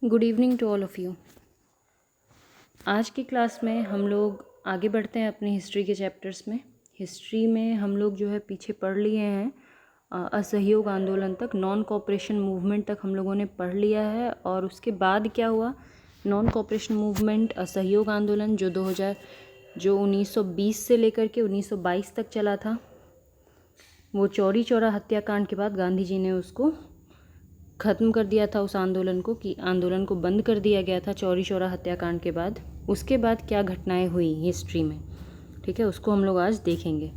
Good evening to all of you. आज की class में हम लोग आगे बढ़ते हैं अपनी हिस्ट्री के चैप्टर्स में। हिस्ट्री में हम लोग जो है पीछे पढ़ लिए हैं असहयोग आंदोलन तक, नॉन कोऑपरेशन मूवमेंट तक हम लोगों ने पढ़ लिया है। और उसके बाद क्या हुआ, नॉन कोऑपरेशन मूवमेंट, असहयोग आंदोलन जो 1920 से लेकर के 1922 तक चला था, वो चौरी चौरा हत्याकांड के बाद गांधी जी ने उसको ख़त्म कर दिया था, उस आंदोलन को, कि आंदोलन को बंद कर दिया गया था चौरी चौरा हत्याकांड के बाद। उसके बाद क्या घटनाएं हुई हिस्ट्री में, ठीक है, उसको हम लोग आज देखेंगे।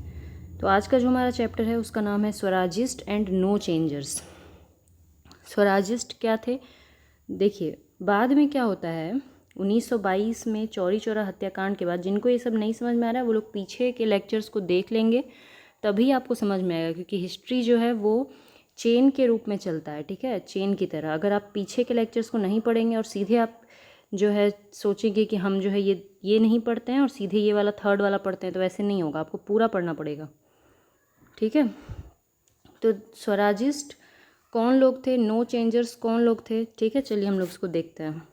तो आज का जो हमारा चैप्टर है उसका नाम है Swarajist and no changers. Swarajist क्या थे, देखिए बाद में क्या होता है, 1922 में चौरी चौरा हत्याकांड के बाद, जिनको ये सब नहीं समझ में आ रहा है वो लोग पीछे के लेक्चर्स को देख लेंगे, तभी आपको समझ में आएगा। क्योंकि हिस्ट्री जो है वो चेन के रूप में चलता है, ठीक है, चेन की तरह। अगर आप पीछे के लेक्चर्स को नहीं पढ़ेंगे और सीधे आप जो है सोचेंगे कि हम जो है ये नहीं पढ़ते हैं और सीधे ये वाला थर्ड वाला पढ़ते हैं, तो ऐसे नहीं होगा, आपको पूरा पढ़ना पड़ेगा, ठीक है। तो स्वराजिस्ट कौन लोग थे, नो चेंजर्स कौन लोग थे, ठीक है, चलिए हम लोग इसको देखते हैं।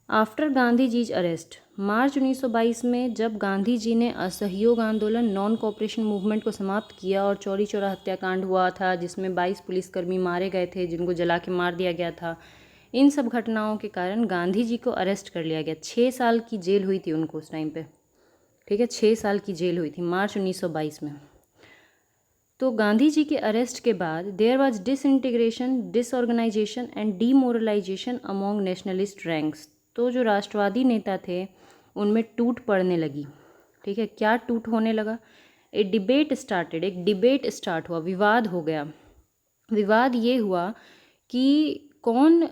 आफ्टर गांधी जीज अरेस्ट, मार्च 1922 में जब गांधी जी ने असहयोग आंदोलन, नॉन कोऑपरेशन मूवमेंट को समाप्त किया और चौरी चौरा हत्याकांड हुआ था जिसमें 22 पुलिसकर्मी मारे गए थे, जिनको जला के मार दिया गया था, इन सब घटनाओं के कारण गांधी जी को अरेस्ट कर लिया गया। 6 साल की जेल हुई थी उनको उस टाइम पे, ठीक है, 6 साल की जेल हुई थी मार्च 1922 में। तो गांधी जी के अरेस्ट के बाद there was disintegration, disorganisation and demoralisation among nationalist ranks. तो जो राष्ट्रवादी नेता थे उनमें टूट पड़ने लगी, ठीक है। क्या टूट होने लगा, एक डिबेट स्टार्ट हुआ, विवाद हो गया। विवाद ये हुआ कि कौन,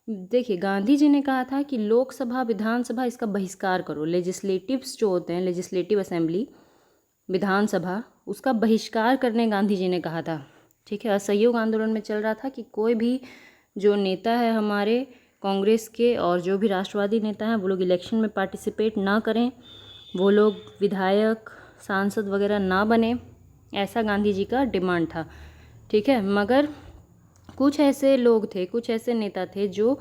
देखिए गांधी जी ने कहा था कि लोकसभा, विधानसभा, इसका बहिष्कार करो। लेजिस्लेटिव्स जो होते हैं, लेजिस्लेटिव असेंबली, विधानसभा, उसका बहिष्कार करने गांधी जी ने कहा था, ठीक है। असहयोग आंदोलन में चल रहा था कि कोई भी जो नेता है हमारे कांग्रेस के और जो भी राष्ट्रवादी नेता हैं वो लोग इलेक्शन में पार्टिसिपेट ना करें, वो लोग विधायक, सांसद वगैरह ना बने, ऐसा गांधी जी का डिमांड था, ठीक है। मगर कुछ ऐसे लोग थे, कुछ ऐसे नेता थे जो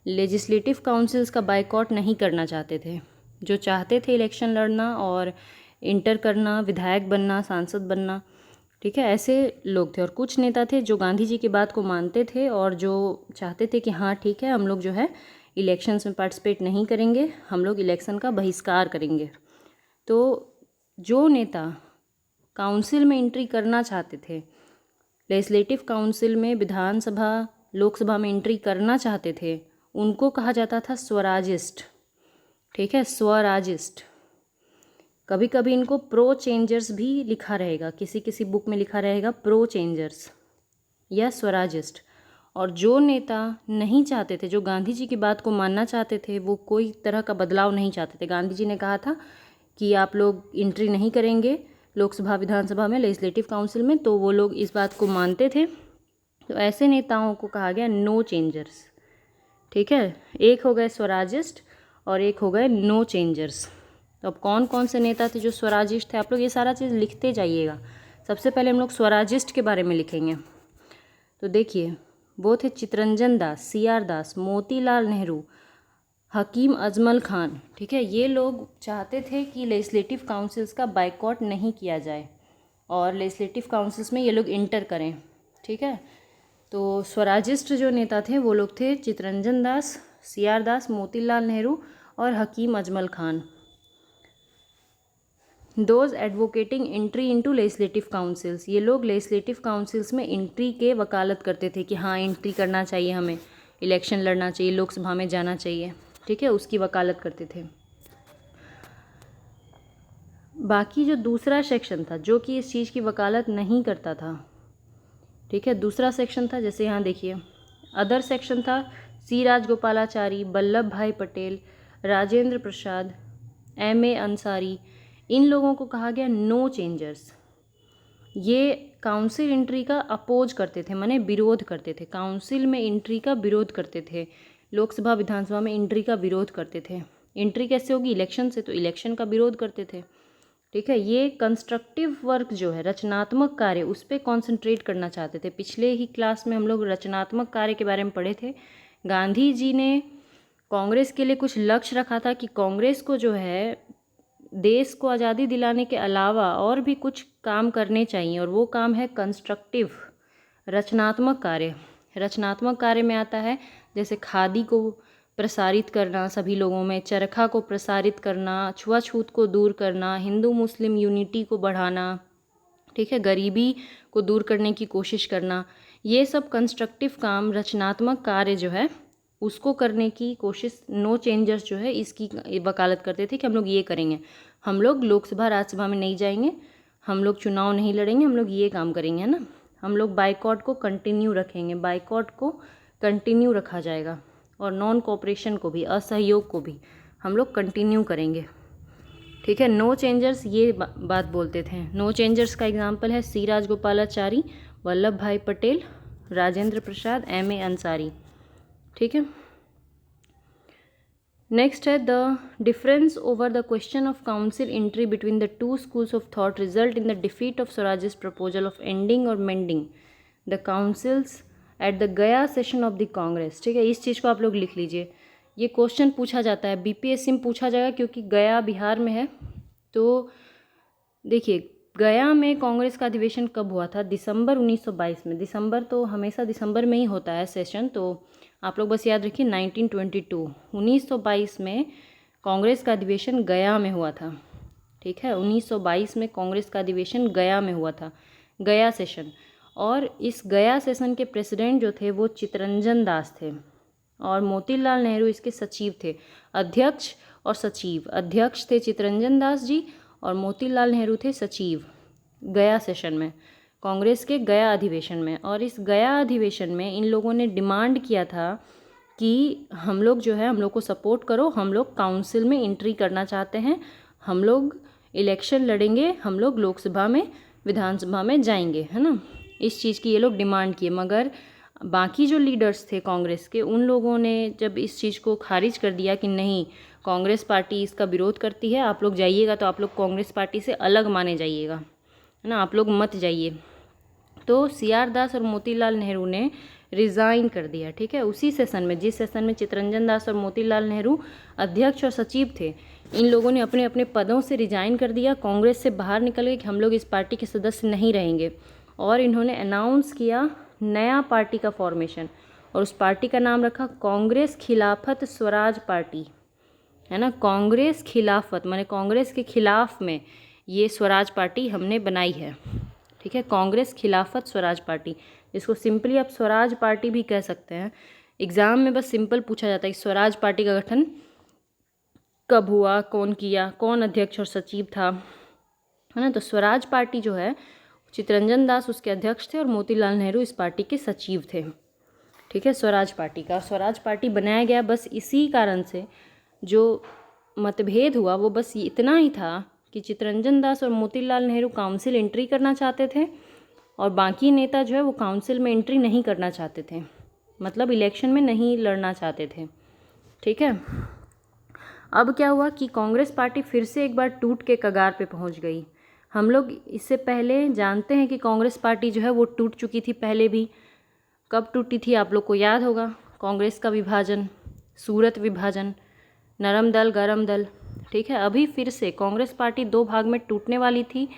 लेजिस्लेटिव काउंसिल्स का बायकॉट नहीं करना चाहते थे, जो चाहते थे इलेक्शन लड़ना और इंटर करना, विधायक बनना, सांसद बनना, ठीक है, ऐसे लोग थे। और कुछ नेता थे जो गांधी जी की बात को मानते थे और जो चाहते थे कि हाँ ठीक है, हम लोग जो है इलेक्शंस में पार्टिसिपेट नहीं करेंगे, हम लोग इलेक्शन का बहिष्कार करेंगे। तो जो नेता काउंसिल में एंट्री करना चाहते थे, लेजिस्लेटिव काउंसिल में, विधानसभा, लोकसभा में एंट्री करना चाहते थे, उनको कहा जाता था स्वराजिस्ट, ठीक है, स्वराजिस्ट। कभी कभी इनको प्रो चेंजर्स भी लिखा रहेगा, किसी किसी बुक में लिखा रहेगा प्रो चेंजर्स या स्वराजिस्ट। और जो नेता नहीं चाहते थे, जो गांधी जी की बात को मानना चाहते थे, वो कोई तरह का बदलाव नहीं चाहते थे। गांधी जी ने कहा था कि आप लोग एंट्री नहीं करेंगे लोकसभा, विधानसभा में, लेजिस्लेटिव काउंसिल में, तो वो लोग इस बात को मानते थे। तो ऐसे नेताओं को कहा गया नो चेंजर्स, ठीक है। एक हो गए स्वराजिस्ट और एक हो गए नो चेंजर्स। तो अब कौन कौन से नेता थे जो स्वराजिस्ट थे, आप लोग ये सारा चीज़ लिखते जाइएगा। सबसे पहले हम लोग स्वराजिस्ट के बारे में लिखेंगे। तो देखिए वो थे चित्तरंजन दास, CR दास, मोतीलाल नेहरू, हकीम अजमल खान, ठीक है। ये लोग चाहते थे कि लेजिस्लेटिव काउंसिल्स का बायकॉट नहीं किया जाए और लेजिस्लेटिव काउंसिल्स में ये लोग इंटर करें, ठीक है। तो स्वराजिस्ट जो नेता थे वो लोग थे चित्तरंजन दास, CR दास, मोतीलाल नेहरू और Hakim Ajmal Khan. Those advocating entry into legislative councils, ये लोग लेजिस्लेटिव काउंसिल्स में एंट्री के वकालत करते थे कि हाँ एंट्री करना चाहिए, हमें इलेक्शन लड़ना चाहिए, लोकसभा में जाना चाहिए, ठीक है, उसकी वकालत करते थे। बाकी जो दूसरा सेक्शन था जो कि इस चीज़ की वकालत नहीं करता था, ठीक है, दूसरा सेक्शन था, जैसे यहाँ देखिए अदर सेक्शन था, C राजगोपालाचारी, वल्लभ भाई पटेल, राजेंद्र प्रसाद, MA अंसारी, इन लोगों को कहा गया नो चेंजर्स। ये काउंसिल एंट्री का अपोज करते थे, माने विरोध करते थे, काउंसिल में एंट्री का विरोध करते थे, लोकसभा, विधानसभा में एंट्री का विरोध करते थे। एंट्री कैसे होगी, इलेक्शन से, तो इलेक्शन का विरोध करते थे। ठीक है। ये कंस्ट्रक्टिव वर्क जो है, रचनात्मक कार्य, उस पर कॉन्सेंट्रेट करना चाहते थे। पिछले ही क्लास में हम लोग रचनात्मक कार्य के बारे में पढ़े थे। गांधी जी ने कांग्रेस के लिए कुछ लक्ष्य रखा था कि कांग्रेस को जो है देश को आज़ादी दिलाने के अलावा और भी कुछ काम करने चाहिए, और वो काम है कंस्ट्रक्टिव, रचनात्मक कार्य। रचनात्मक कार्य में आता है जैसे खादी को प्रसारित करना सभी लोगों में, चरखा को प्रसारित करना, छुआछूत को दूर करना, हिंदू मुस्लिम यूनिटी को बढ़ाना, ठीक है, गरीबी को दूर करने की कोशिश करना। ये सब कंस्ट्रक्टिव काम, रचनात्मक कार्य जो है उसको करने की कोशिश नो चेंजर्स जो है इसकी वकालत करते थे कि हम लोग ये करेंगे, हम लोग लोकसभा राज्यसभा में नहीं जाएंगे, हम लोग चुनाव नहीं लड़ेंगे, हम लोग ये काम करेंगे, है ना। हम लोग बाइकॉट को कंटिन्यू रखेंगे, बाइकॉट को कंटिन्यू रखा जाएगा, और नॉन कोऑपरेशन को भी, असहयोग को भी हम लोग कंटिन्यू करेंगे, ठीक है। नो चेंजर्स ये बात बोलते थे। नो चेंजर्स का एग्जाम्पल है सी Rajagopalachari, Vallabhbhai Patel, Rajendra Prasad, M A Ansari, ठीक है। नेक्स्ट है the difference over the question of council entry between the two schools of thought result in the defeat of Swarajist proposal of ending or mending the councils at the Gaya session of the Congress, ठीक है। इस चीज़ को आप लोग लिख लीजिए, ये question पूछा जाता है, बीपीएससी में पूछा जाएगा, क्योंकि गया बिहार में है। तो देखिए, गया में कांग्रेस का अधिवेशन कब हुआ था? दिसंबर 1922 में। दिसंबर तो हमेशा दिसंबर में ही होता है सेशन, तो आप लोग बस याद रखिए 1922 में कांग्रेस का अधिवेशन गया में हुआ था, ठीक है। 1922 में कांग्रेस का अधिवेशन गया में हुआ था, गया सेशन। और इस गया सेशन के प्रेसिडेंट जो थे वो चित्तरंजन दास थे, और मोतीलाल नेहरू इसके सचिव थे। अध्यक्ष और सचिव, अध्यक्ष थे चित्तरंजन दास जी और मोतीलाल नेहरू थे सचिव गया सेशन में, कांग्रेस के गया अधिवेशन में। और इस गया अधिवेशन में इन लोगों ने डिमांड किया था कि हम लोग जो है, हम लोग को सपोर्ट करो, हम लोग काउंसिल में एंट्री करना चाहते हैं, हम लोग इलेक्शन लड़ेंगे, हम लोग लोकसभा में, विधानसभा में जाएंगे, है ना। इस चीज़ की ये लोग डिमांड किए, मगर बाकी जो लीडर्स थे कांग्रेस के, उन लोगों ने जब इस चीज़ को खारिज कर दिया कि नहीं, कांग्रेस पार्टी इसका विरोध करती है, आप लोग जाइएगा तो आप लोग कांग्रेस पार्टी से अलग माने जाइएगा, है ना, आप लोग मत जाइए। तो सी.आर. दास और मोतीलाल नेहरू ने रिज़ाइन कर दिया, ठीक है। उसी सेशन में, जिस सेशन में चित्तरंजन दास और मोतीलाल नेहरू अध्यक्ष और सचिव थे, इन लोगों ने अपने अपने पदों से रिजाइन कर दिया, कांग्रेस से बाहर निकल गए कि हम लोग इस पार्टी के सदस्य नहीं रहेंगे। और इन्होंने अनाउंस किया नया पार्टी का फॉर्मेशन, और उस पार्टी का नाम रखा कांग्रेस खिलाफत स्वराज पार्टी, है ना। कांग्रेस खिलाफत माने कांग्रेस के खिलाफ में ये स्वराज पार्टी हमने बनाई है, ठीक है। कांग्रेस खिलाफत स्वराज पार्टी, जिसको सिंपली आप स्वराज पार्टी भी कह सकते हैं। एग्जाम में बस सिंपल पूछा जाता है स्वराज पार्टी का गठन कब हुआ, कौन किया, कौन अध्यक्ष और सचिव था, है ना। तो स्वराज पार्टी जो है, चित्तरंजन दास उसके अध्यक्ष थे और मोतीलाल नेहरू इस पार्टी के सचिव थे, ठीक है। स्वराज पार्टी का, स्वराज पार्टी बनाया गया बस इसी कारण से। जो मतभेद हुआ वो बस इतना ही था कि चित्तरंजन दास और मोतीलाल नेहरू काउंसिल एंट्री करना चाहते थे, और बाकी नेता जो है वो काउंसिल में एंट्री नहीं करना चाहते थे, मतलब इलेक्शन में नहीं लड़ना चाहते थे, ठीक है। अब क्या हुआ कि कांग्रेस पार्टी फिर से एक बार टूट के कगार पे पहुंच गई। हम लोग इससे पहले जानते हैं कि कांग्रेस पार्टी जो है वो टूट चुकी थी पहले भी। कब टूटी थी आप लोग को याद होगा, कांग्रेस का विभाजन, सूरत विभाजन, नरम दल गरम दल, ठीक है। अभी फिर से कांग्रेस पार्टी दो भाग में टूटने वाली थी,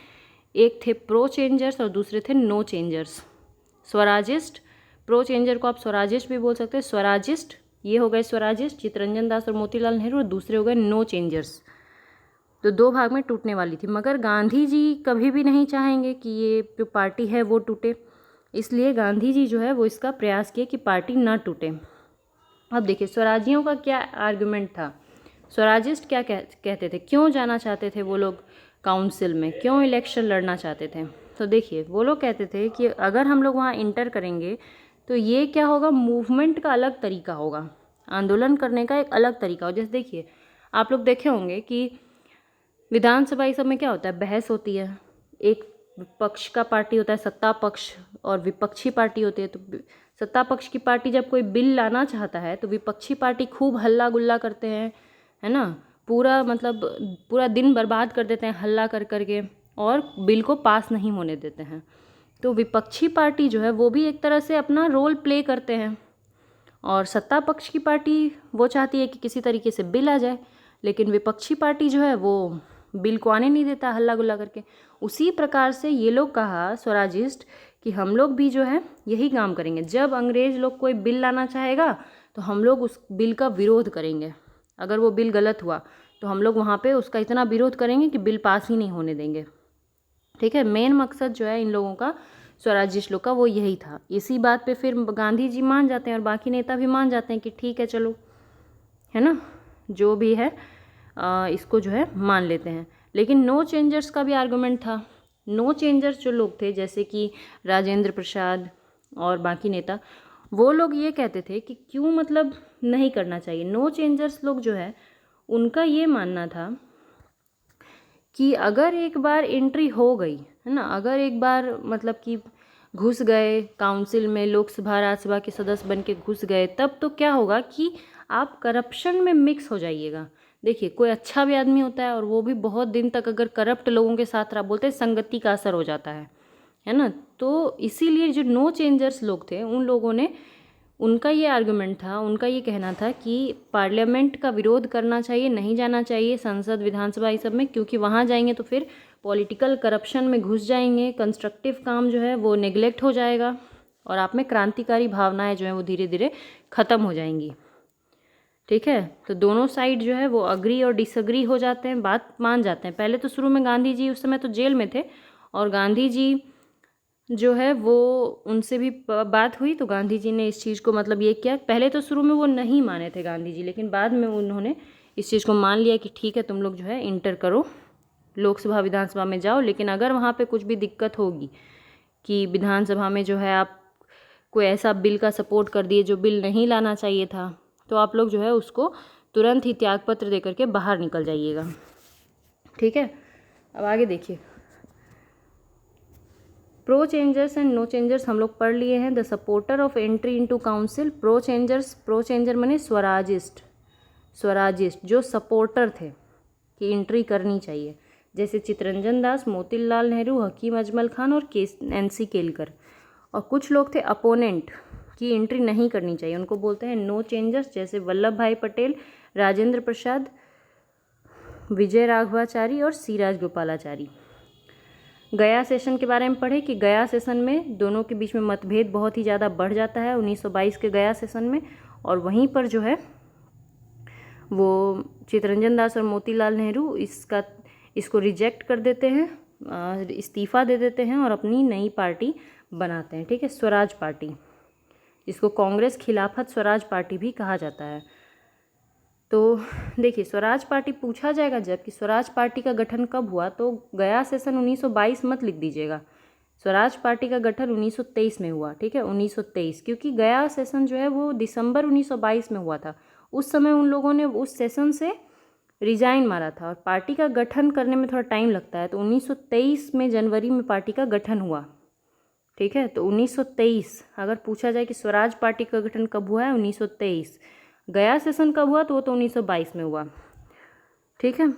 एक थे प्रो चेंजर्स और दूसरे थे no changers. Swarajist, pro changer को आप स्वराजिस्ट भी बोल सकते हैं, स्वराजिस्ट ये हो गए स्वराजिस्ट चित्तरंजन दास और मोतीलाल नेहरू, और दूसरे हो गए नो चेंजर्स। तो दो भाग में टूटने वाली थी, मगर गांधी जी कभी भी नहीं चाहेंगे कि ये जो पार्टी है वो टूटे, इसलिए गांधी जी जो है वो इसका प्रयास किए कि पार्टी ना टूटे। अब देखिए स्वराजियों का क्या आर्गुमेंट था, स्वराजिस्ट क्या कहते थे, क्यों जाना चाहते थे वो लोग काउंसिल में, क्यों इलेक्शन लड़ना चाहते थे। तो देखिए वो लोग कहते थे कि अगर हम लोग वहाँ इंटर करेंगे तो ये क्या होगा, मूवमेंट का अलग तरीका होगा, आंदोलन करने का एक अलग तरीका होगा। जैसे देखिए आप लोग देखे होंगे कि विधानसभा इस सब में क्या होता है, बहस होती है, एक पक्ष का पार्टी होता है, सत्ता पक्ष और विपक्षी पार्टी होती है। तो सत्ता पक्ष की पार्टी जब कोई बिल लाना चाहता है तो विपक्षी पार्टी खूब हल्ला गुल्ला करते हैं, है ना, पूरा मतलब पूरा दिन बर्बाद कर देते हैं हल्ला कर कर के, और बिल को पास नहीं होने देते हैं। तो विपक्षी पार्टी जो है वो भी एक तरह से अपना रोल प्ले करते हैं, और सत्ता पक्ष की पार्टी वो चाहती है कि किसी तरीके से बिल आ जाए, लेकिन विपक्षी पार्टी जो है वो बिल को आने नहीं देता हल्ला गुल्ला करके। उसी प्रकार से ये लोग कहा स्वराजिस्ट कि हम लोग भी जो है यही काम करेंगे, जब अंग्रेज लोग कोई बिल लाना चाहेगा तो हम लोग उस बिल का विरोध करेंगे। अगर वो बिल गलत हुआ तो हम लोग वहाँ पे उसका इतना विरोध करेंगे कि बिल पास ही नहीं होने देंगे। ठीक है, मेन मकसद जो है इन लोगों का, स्वराजिस्ट लोग का, वो यही था। इसी बात पे फिर गांधी जी मान जाते हैं और बाकी नेता भी मान जाते हैं कि ठीक है चलो, है ना, जो भी है इसको जो है मान लेते हैं। लेकिन नो चेंजर्स का भी आर्गूमेंट था। नो चेंजर्स जो लोग थे, जैसे कि राजेंद्र प्रसाद और बाकी नेता, वो लोग ये कहते थे कि क्यों मतलब नहीं करना चाहिए। नो चेंजर्स लोग जो है उनका ये मानना था कि अगर एक बार एंट्री हो गई है ना, अगर एक बार मतलब कि घुस गए काउंसिल में, लोकसभा राज्यसभा के सदस्य बन के घुस गए, तब तो क्या होगा कि आप करप्शन में मिक्स हो जाइएगा। देखिए, कोई अच्छा भी आदमी होता है और वो भी बहुत दिन तक अगर करप्ट लोगों के साथ रहा, बोलते हैं संगति का असर हो जाता है ना। तो इसीलिए जो नो चेंजर्स लोग थे उन लोगों ने, उनका ये आर्गुमेंट था, उनका ये कहना था कि पार्लियामेंट का विरोध करना चाहिए, नहीं जाना चाहिए संसद विधानसभा ये सब में, क्योंकि वहाँ जाएंगे तो फिर पॉलिटिकल करप्शन में घुस जाएंगे, कंस्ट्रक्टिव काम जो है वो नेग्लेक्ट हो जाएगा और आप में क्रांतिकारी भावनाएं जो हैं वो धीरे धीरे ख़त्म हो जाएंगी। ठीक है, तो दोनों साइड जो है वो अग्री और डिसअग्री हो जाते हैं, बात मान जाते हैं। पहले तो शुरू में गांधी जी उस समय तो जेल में थे, और गांधी जी जो है वो उनसे भी बात हुई, तो गांधी जी ने इस चीज़ को मतलब ये किया। पहले तो शुरू में वो नहीं माने थे गांधी जी, लेकिन बाद में उन्होंने इस चीज़ को मान लिया कि ठीक है तुम लोग जो है इंटर करो, लोकसभा विधानसभा में जाओ, लेकिन अगर वहाँ पे कुछ भी दिक्कत होगी कि विधानसभा में जो है आप कोई ऐसा बिल का सपोर्ट कर दिए जो बिल नहीं लाना चाहिए था, तो आप लोग जो है उसको तुरंत ही त्यागपत्र दे करके बाहर निकल जाइएगा। ठीक है, अब आगे देखिए, pro changers and no changers हम लोग पढ़ लिए हैं। The supporter of entry into council, pro changer माने स्वराजिस्ट जो सपोर्टर थे कि एंट्री करनी चाहिए, जैसे चित्तरंजन दास, मोतीलाल नेहरू, हकीम अजमल खान और NC केलकर। और कुछ लोग थे अपोनेंट की एंट्री नहीं करनी चाहिए, उनको बोलते हैं नो चेंजर्स, जैसे वल्लभ भाई पटेल, राजेंद्र प्रसाद, विजय राघवाचारी और सी राजगोपालाचारी। गया सेशन के बारे में पढ़े कि गया सेशन में दोनों के बीच में मतभेद बहुत ही ज़्यादा बढ़ जाता है 1922 के गया सेशन में, और वहीं पर जो है वो चित्तरंजन दास और मोतीलाल नेहरू इसको रिजेक्ट कर देते हैं, इस्तीफ़ा दे देते हैं और अपनी नई पार्टी बनाते हैं। ठीक है, स्वराज पार्टी, जिसको कांग्रेस खिलाफत स्वराज पार्टी भी कहा जाता है। तो देखिए, स्वराज पार्टी पूछा जाएगा जब कि स्वराज पार्टी का गठन कब हुआ, तो गया सेशन 1922 मत लिख दीजिएगा, स्वराज पार्टी का गठन 1923 में हुआ। ठीक है, 1923, क्योंकि गया सेशन जो है वो दिसंबर 1922 में हुआ था। उस समय उन लोगों ने उस सेशन से रिजाइन मारा था और पार्टी का गठन करने में थोड़ा टाइम लगता है, तो 1923 में जनवरी में पार्टी का गठन हुआ। ठीक है, तो 1923 अगर पूछा जाए कि स्वराज पार्टी का गठन कब हुआ है, 1923। गया सेशन कब हुआ, तो वो तो 1922 में हुआ। ठीक है,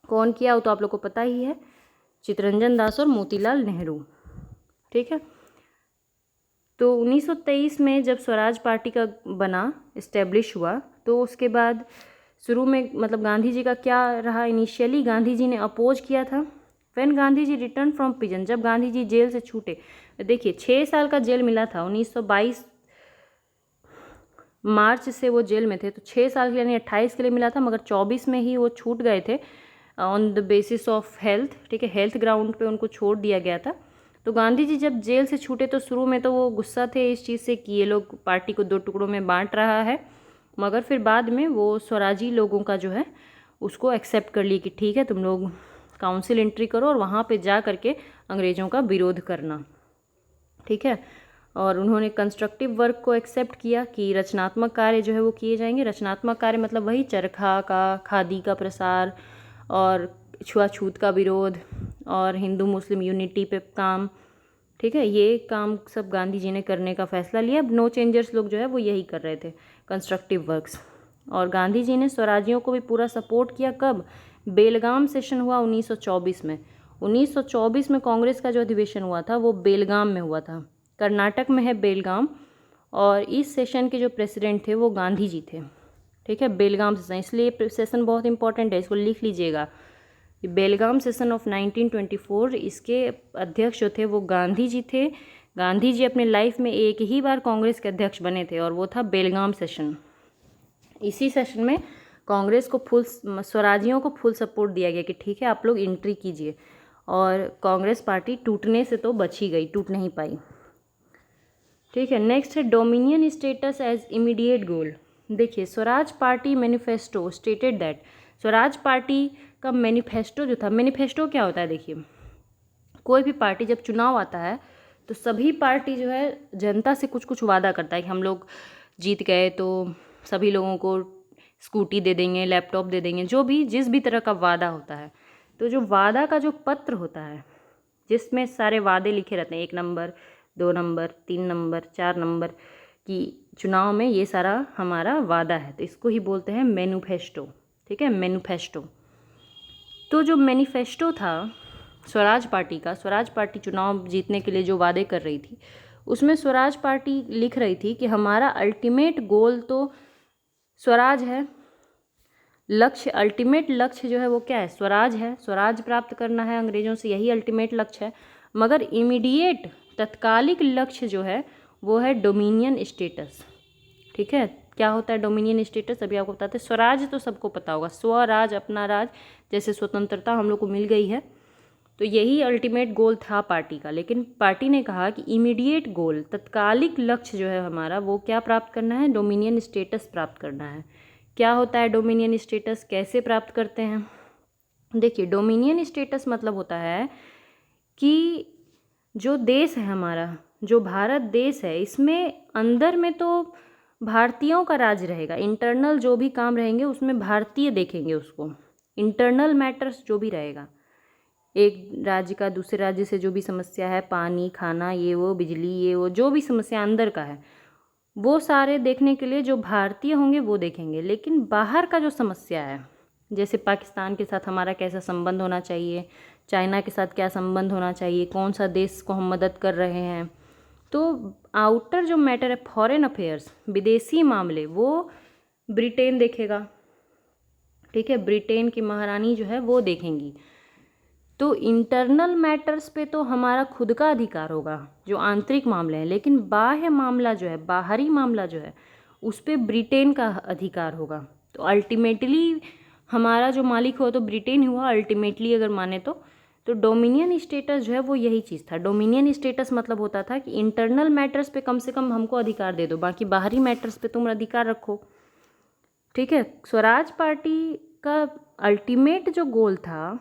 कौन किया वो तो आप लोग को पता ही है, चित्तरंजन दास और मोतीलाल नेहरू। ठीक है, तो 1923 में जब स्वराज पार्टी का बना, इस्टेब्लिश हुआ, तो उसके बाद शुरू में मतलब गांधी जी का क्या रहा, इनिशियली गांधी जी ने अपोज किया था। When Gandhi ji return from prison, जब गांधी जी जेल से छूटे, देखिए 6 साल का जेल मिला था, 1922 मार्च से वो जेल में थे, तो 6 साल के लिए यानी 28 के लिए मिला था, मगर 24 में ही वो छूट गए थे on the basis of health. ठीक है, हेल्थ ग्राउंड पे उनको छोड़ दिया गया था। तो गांधी जी जब जेल से छूटे तो शुरू में तो वो गुस्सा थे इस चीज़ से कि ये लोग पार्टी को 2 टुकड़ों में बांट रहा है, मगर फिर बाद में वो स्वराजी लोगों का जो है उसको एक्सेप्ट कर लिए कि ठीक है तुम लोग काउंसिल एंट्री करो और वहाँ पे जा करके अंग्रेज़ों का विरोध करना। ठीक है, और उन्होंने कंस्ट्रक्टिव वर्क को एक्सेप्ट किया कि रचनात्मक कार्य जो है वो किए जाएंगे। रचनात्मक कार्य मतलब वही चरखा का, खादी का प्रसार और छुआछूत का विरोध और हिंदू मुस्लिम यूनिटी पे काम। ठीक है, ये काम सब गांधी जी ने करने का फैसला लिया। अब नो चेंजर्स लोग जो है वो यही कर रहे थे, कंस्ट्रक्टिव वर्क्स। और गांधी जी ने स्वराजियों को भी पूरा सपोर्ट किया। कब? बेलगाम सेशन हुआ 1924 में। 1924 में कांग्रेस का जो अधिवेशन हुआ था वो बेलगाम में हुआ था, कर्नाटक में है बेलगाम, और इस सेशन के जो प्रेसिडेंट थे वो गांधी जी थे। ठीक है, बेलगाम सेशन, इसलिए सेशन बहुत इंपॉर्टेंट है, इसको लिख लीजिएगा। बेलगाम सेशन ऑफ 1924, इसके अध्यक्ष जो थे वो गांधी जी थे। गांधी जी अपने लाइफ में एक ही बार कांग्रेस के अध्यक्ष बने थे और वो था बेलगाम सेशन। इसी सेशन में कांग्रेस को स्वराजियों को फुल सपोर्ट दिया गया कि ठीक है आप लोग एंट्री कीजिए, और कांग्रेस पार्टी टूटने से तो बच ही गई, टूट नहीं पाई। ठीक है, नेक्स्ट है dominion status as immediate goal. देखिए, Swaraj party manifesto stated that, Swaraj party का मैनिफेस्टो जो था, मैनिफेस्टो क्या होता है? देखिए, कोई भी पार्टी जब चुनाव आता है तो सभी पार्टी जो है जनता से कुछ कुछ वादा करता है कि हम लोग जीत गए तो सभी लोगों को स्कूटी दे देंगे, लैपटॉप दे देंगे, जो भी जिस भी तरह का वादा होता है। तो जो वादा का जो पत्र होता है जिसमें सारे वादे लिखे रहते हैं, 1 नंबर, 2 नंबर, 3 नंबर, 4 नंबर की, चुनाव में ये सारा हमारा वादा है, तो इसको ही बोलते हैं मैनिफेस्टो। ठीक है, मैनिफेस्टो। तो जो मैनिफेस्टो था स्वराज पार्टी का, स्वराज पार्टी चुनाव जीतने के लिए जो वादे कर रही थी उसमें स्वराज पार्टी लिख रही थी कि हमारा अल्टीमेट गोल तो स्वराज है, लक्ष्य, अल्टीमेट लक्ष्य जो है वो क्या है? स्वराज है, स्वराज प्राप्त करना है अंग्रेजों से, यही अल्टीमेट लक्ष्य है। मगर इमीडिएट तत्कालिक लक्ष्य जो है वो है डोमिनियन स्टेटस। ठीक है, क्या होता है डोमिनियन स्टेटस? अभी आपको बताते हैं। स्वराज तो सबको पता होगा, स्वराज, अपना राज, जैसे स्वतंत्रता हम लोग को मिल गई है, तो यही अल्टीमेट गोल था पार्टी का। लेकिन पार्टी ने कहा कि इमीडिएट गोल, तत्कालिक लक्ष्य जो है हमारा, वो क्या प्राप्त करना है? डोमिनियन स्टेटस प्राप्त करना है। क्या होता है डोमिनियन स्टेटस, कैसे प्राप्त करते हैं? देखिए, डोमिनियन स्टेटस मतलब होता है कि जो देश है हमारा, जो भारत देश है, इसमें अंदर में तो भारतीयों का राज रहेगा, इंटरनल जो भी काम रहेंगे उसमें भारतीय देखेंगे उसको, इंटरनल मैटर्स जो भी रहेगा, एक राज्य का दूसरे राज्य से जो भी समस्या है, पानी, खाना, ये वो, बिजली, ये वो, जो भी समस्या अंदर का है वो सारे देखने के लिए जो भारतीय होंगे वो देखेंगे। लेकिन बाहर का जो समस्या है, जैसे पाकिस्तान के साथ हमारा कैसा संबंध होना चाहिए, चाइना के साथ क्या संबंध होना चाहिए, कौन सा देश को हम मदद कर रहे हैं, तो आउटर जो मैटर है, फॉरेन अफेयर्स, विदेशी मामले, वो ब्रिटेन देखेगा। ठीक है, ब्रिटेन की महारानी जो है वो देखेंगी। तो इंटरनल मैटर्स पे तो हमारा खुद का अधिकार होगा, जो आंतरिक मामले हैं, लेकिन बाह्य मामला जो है, बाहरी मामला जो है, उस पे ब्रिटेन का अधिकार होगा। तो अल्टीमेटली हमारा जो मालिक हो तो ब्रिटेन हुआ अल्टीमेटली, अगर माने तो डोमिनियन स्टेटस जो है वो यही चीज़ था। डोमिनियन स्टेटस मतलब होता था कि इंटरनल मैटर्स पे कम से कम हमको अधिकार दे दो, बाकी बाहरी मैटर्स पे तुम अधिकार रखो। ठीक है, स्वराज पार्टी का अल्टीमेट जो गोल था,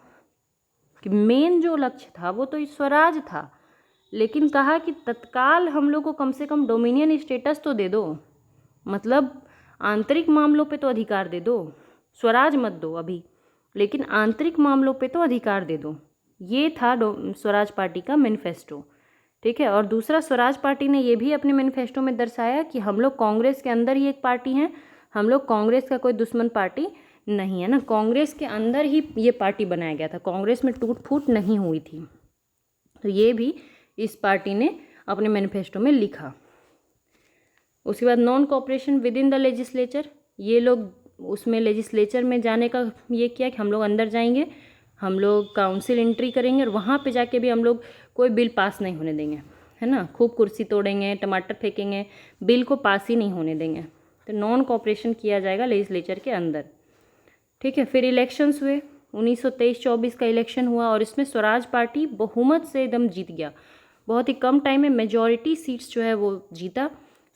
कि मेन जो लक्ष्य था वो तो स्वराज था, लेकिन कहा कि तत्काल हम लोग को कम से कम डोमिनियन स्टेटस तो दे दो, मतलब आंतरिक मामलों पे तो अधिकार दे दो, स्वराज मत दो अभी, लेकिन आंतरिक मामलों पे तो अधिकार दे दो। ये था स्वराज पार्टी का मैनिफेस्टो। ठीक है, और दूसरा, स्वराज पार्टी ने ये भी अपने मैनिफेस्टो में दर्शाया कि हम लोग कांग्रेस के अंदर ही एक पार्टी हैं, हम लोग कांग्रेस का कोई दुश्मन पार्टी नहीं है ना, कांग्रेस के अंदर ही ये पार्टी बनाया गया था, कांग्रेस में टूट फूट नहीं हुई थी। तो ये भी इस पार्टी ने अपने मैनिफेस्टो में लिखा। उसके बाद non cooperation with in the legislature, ये लोग उसमें लेजिस्लेचर में जाने का ये किया कि हम लोग अंदर जाएंगे, हम लोग काउंसिल एंट्री करेंगे और वहाँ पे जाके भी हम लोग कोई बिल पास नहीं होने देंगे, है ना, खूब कुर्सी तोड़ेंगे, टमाटर फेंकेंगे, बिल को पास ही नहीं होने देंगे। तो नॉन कोऑपरेशन किया जाएगा लेजिस्लेचर के अंदर। ठीक है, फिर इलेक्शंस हुए, 1923-24 का इलेक्शन हुआ और इसमें स्वराज पार्टी बहुमत से एकदम जीत गया, बहुत ही कम टाइम में मेजॉरिटी सीट्स जो है वो जीता,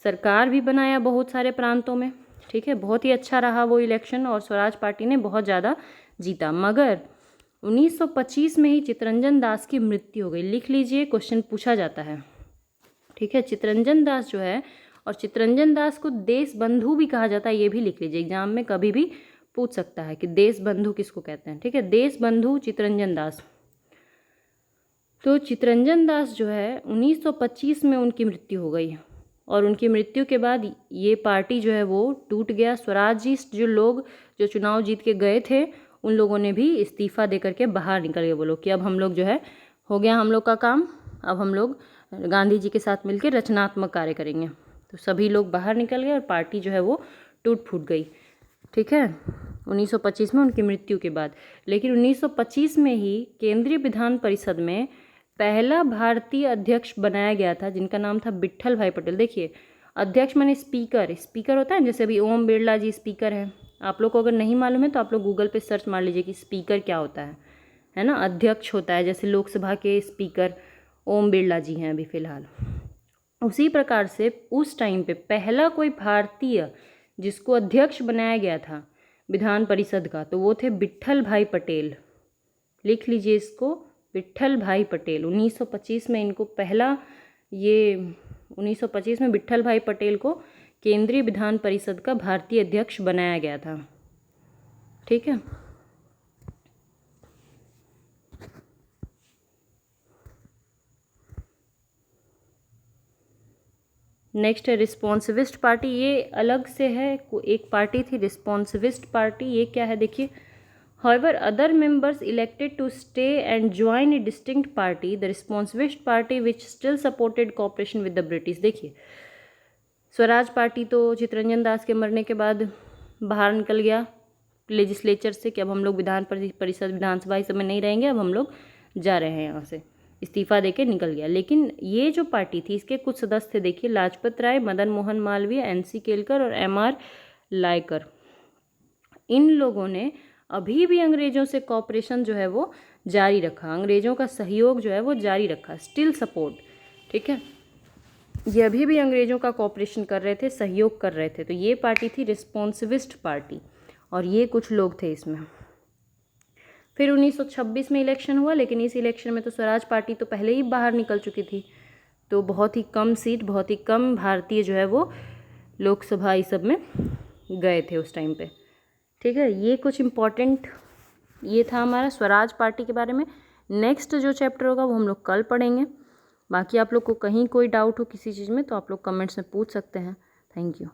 सरकार भी बनाया बहुत सारे प्रांतों में। ठीक है, बहुत ही अच्छा रहा वो इलेक्शन और स्वराज पार्टी ने बहुत ज़्यादा जीता। मगर 1925 में ही चित्तरंजन दास की मृत्यु हो गई। लिख लीजिए, क्वेश्चन पूछा जाता है। ठीक है, चित्तरंजन दास जो है, और चित्तरंजन दास को देश बंधु भी कहा जाता है, ये भी लिख लीजिए, एग्जाम में कभी भी पूछ सकता है कि देश बंधु किसको कहते हैं। ठीक है, देश बंधु चित्तरंजन दास। तो चित्तरंजन दास जो है 1925 में उनकी मृत्यु हो गई और उनकी मृत्यु के बाद ये पार्टी जो है वो टूट गया। स्वराजिस्ट जो लोग जो चुनाव जीत के गए थे उन लोगों ने भी इस्तीफ़ा दे करके बाहर निकल गए। वो लोग कि अब हम लोग जो है हो गया हम लोग का काम, अब हम लोग गांधी जी के साथ मिलकर रचनात्मक कार्य करेंगे। तो सभी लोग बाहर निकल गए और पार्टी जो है वो टूट फूट गई। ठीक है, 1925 में उनकी मृत्यु के बाद। लेकिन 1925 में ही केंद्रीय विधान परिषद में पहला भारतीय अध्यक्ष बनाया गया था जिनका नाम था विट्ठल भाई पटेल। देखिए, अध्यक्ष माने स्पीकर, स्पीकर होता है जैसे अभी ओम बिरला जी स्पीकर हैं। आप लोग को अगर नहीं मालूम है तो आप लोग गूगल पे सर्च मार लीजिए कि स्पीकर क्या होता है ना। अध्यक्ष होता है जैसे लोकसभा के स्पीकर ओम बिरला जी हैं अभी फ़िलहाल। उसी प्रकार से उस टाइम पे पहला कोई भारतीय जिसको अध्यक्ष बनाया गया था विधान परिषद का तो वो थे विट्ठल भाई पटेल। लिख लीजिए इसको, विट्ठल भाई पटेल। 1925 में इनको पहला 1925 में विट्ठल भाई पटेल को केंद्रीय विधान परिषद का भारतीय अध्यक्ष बनाया गया था। ठीक है, नेक्स्ट है रिस्पॉन्सिविस्ट पार्टी। ये अलग से है, एक पार्टी थी रिस्पॉन्सिविस्ट पार्टी। ये क्या है देखिए, However, other members elected to stay and join a distinct party, the Responsivist Party, which still supported cooperation with the British। देखिए, स्वराज पार्टी तो चित्तरंजन दास के मरने के बाद बाहर निकल गया लेजिस्लेचर से कि अब हम लोग विधान परिषद विधानसभा इस सब में नहीं रहेंगे, अब हम लोग जा रहे हैं यहाँ से, इस्तीफा देके निकल गया। लेकिन ये जो पार्टी थी इसके कुछ सदस्य थे, देखिए, लाजपत राय, मदन मोहन मालवीय, NC केलकर और MR लायकर। इन लोगों ने अभी भी अंग्रेज़ों से कॉपरेशन जो है वो जारी रखा, अंग्रेज़ों का सहयोग जो है वो जारी रखा, स्टिल सपोर्ट। ठीक है, ये अभी भी अंग्रेज़ों का कॉपरेशन कर रहे थे, सहयोग कर रहे थे। तो ये पार्टी थी रिस्पॉन्सिविस्ट पार्टी और ये कुछ लोग थे इसमें। फिर 1926 में इलेक्शन हुआ, लेकिन इस इलेक्शन में तो स्वराज पार्टी तो पहले ही बाहर निकल चुकी थी, तो बहुत ही कम सीट, बहुत ही कम भारतीय जो है वो लोकसभा इस सब में गए थे उस टाइम पे। ठीक है, ये कुछ इम्पॉर्टेंट ये था हमारा स्वराज पार्टी के बारे में। नेक्स्ट जो चैप्टर होगा वो हम लोग कल पढ़ेंगे। बाकी आप लोग को कहीं कोई डाउट हो किसी चीज़ में तो आप लोग कमेंट्स में पूछ सकते हैं। Thank you.